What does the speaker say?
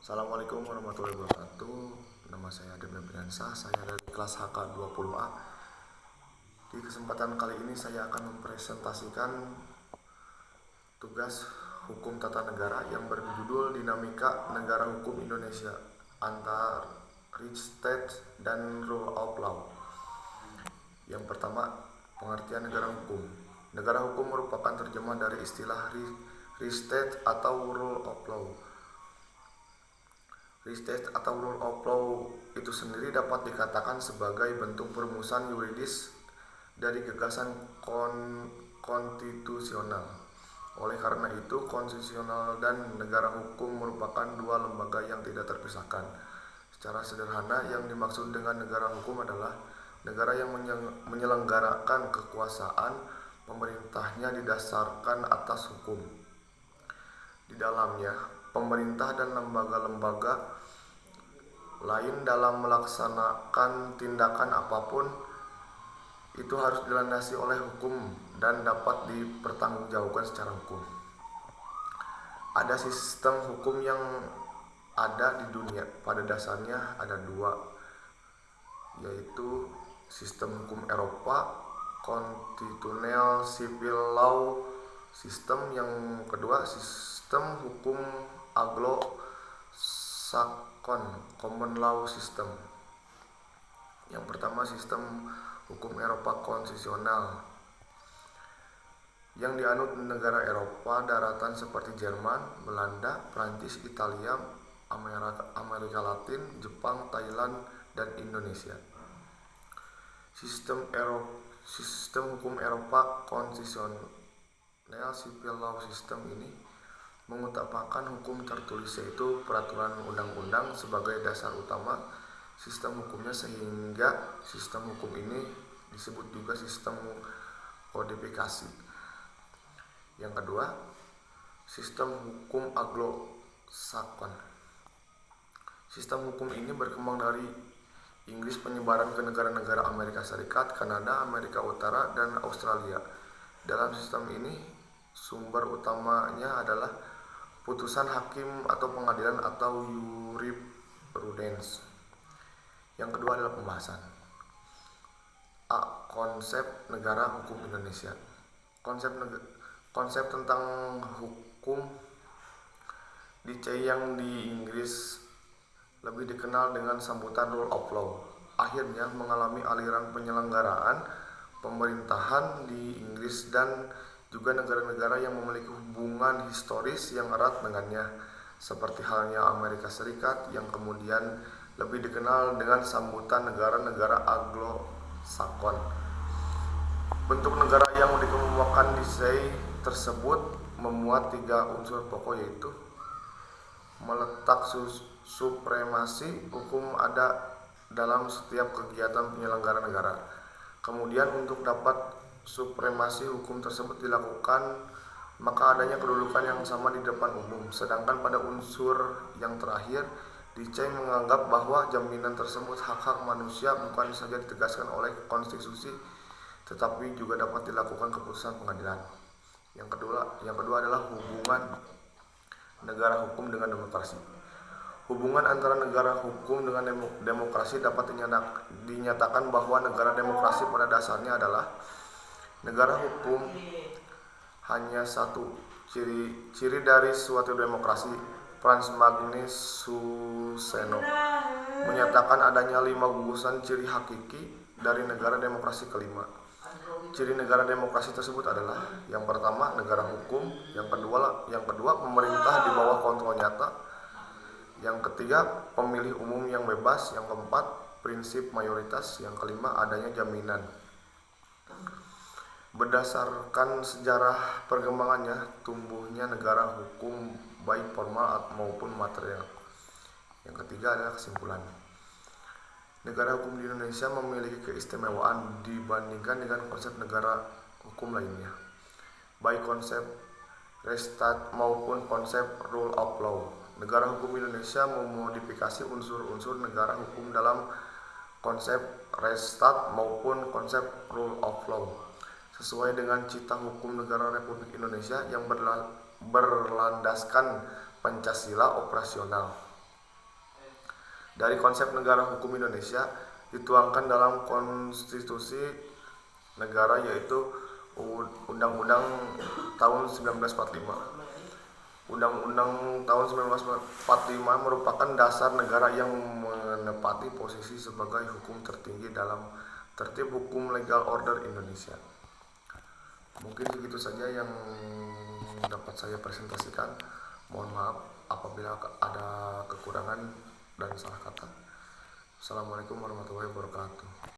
Assalamualaikum warahmatullahi wabarakatuh. Nama saya Adem Febriansah, saya dari kelas HK 20A. Di kesempatan kali ini saya akan mempresentasikan tugas hukum tata negara yang berjudul Dinamika Negara Hukum Indonesia Antar Rich State dan Rule of Law. Yang pertama, pengertian negara hukum. Negara hukum merupakan terjemah dari istilah Rich State atau Rule of Law. State atau Rule of Law itu sendiri dapat dikatakan sebagai bentuk perumusan yuridis dari gagasan konstitusional. Oleh karena itu, konstitusional dan negara hukum merupakan dua lembaga yang tidak terpisahkan. Secara sederhana, yang dimaksud dengan negara hukum adalah negara yang menyelenggarakan kekuasaan pemerintahnya didasarkan atas hukum. Di dalamnya, pemerintah dan lembaga-lembaga lain dalam melaksanakan tindakan apapun itu harus dilandasi oleh hukum dan dapat dipertanggungjawabkan secara hukum. Ada sistem hukum yang ada di dunia, pada dasarnya ada dua, yaitu sistem hukum Eropa, Continental Civil Law System. Yang kedua, sistem hukum Anglo-Saxon Common Law System. Yang pertama, sistem hukum Eropa konstitusional yang dianut negara Eropa daratan seperti Jerman, Belanda, Prancis, Italia, Amerika Latin, Jepang, Thailand, dan Indonesia. Sistem hukum Eropa konstitusional Civil Law System ini mengutamakan hukum tertulis, yaitu peraturan undang-undang sebagai dasar utama sistem hukumnya, sehingga sistem hukum ini disebut juga sistem kodifikasi. Yang kedua, sistem hukum Anglo-Saxon. Sistem hukum ini berkembang dari Inggris, penyebaran ke negara-negara Amerika Serikat, Kanada, Amerika Utara, dan Australia. Dalam sistem ini, sumber utamanya adalah putusan hakim atau pengadilan atau jurisprudence. Yang kedua adalah pembahasan. A. Konsep negara hukum Indonesia. Konsep tentang hukum yang di Inggris lebih dikenal dengan sambutan Rule of Law, akhirnya mengalami aliran penyelenggaraan pemerintahan di Inggris dan juga negara-negara yang memiliki hubungan historis yang erat dengannya, seperti halnya Amerika Serikat yang kemudian lebih dikenal dengan sambutan negara-negara Anglo-Saxon. Bentuk negara yang dikemukakan di tersebut memuat tiga unsur pokok, yaitu meletak supremasi hukum ada dalam setiap kegiatan penyelenggara negara. Kemudian untuk dapat supremasi hukum tersebut dilakukan, maka adanya kedudukan yang sama di depan umum. Sedangkan pada unsur yang terakhir, Dicey menganggap bahwa jaminan tersebut hak-hak manusia bukan saja ditegaskan oleh konstitusi, tetapi juga dapat dilakukan keputusan pengadilan. Yang kedua adalah hubungan negara hukum dengan demokrasi. Hubungan antara negara hukum dengan demokrasi dapat dinyatakan bahwa negara demokrasi pada dasarnya adalah negara hukum. Hanya satu ciri dari suatu demokrasi. Franz Magnus Suseno menyatakan adanya 5 gugusan ciri hakiki dari negara demokrasi kelima. Ciri negara demokrasi tersebut adalah: yang pertama, negara hukum; yang kedua, pemerintah di bawah kontrol nyata; yang ketiga, pemilih umum yang bebas; yang keempat, prinsip mayoritas; yang kelima, adanya jaminan. Berdasarkan sejarah perkembangannya, tumbuhnya negara hukum baik formal maupun material. Yang ketiga adalah kesimpulan. Negara hukum di Indonesia memiliki keistimewaan dibandingkan dengan konsep negara hukum lainnya, baik konsep res state maupun konsep rule of law. Negara hukum Indonesia memodifikasi unsur-unsur negara hukum dalam konsep res state maupun konsep rule of law, sesuai dengan cita hukum negara Republik Indonesia yang berlandaskan Pancasila operasional. dari konsep negara hukum Indonesia dituangkan dalam konstitusi negara, yaitu Undang-Undang tahun 1945. Undang-Undang tahun 1945 merupakan dasar negara yang menepati posisi sebagai hukum tertinggi dalam tertib hukum legal order Indonesia. Mungkin segitu saja yang dapat saya presentasikan. Mohon maaf apabila ada kekurangan dan salah kata. Assalamualaikum warahmatullahi wabarakatuh.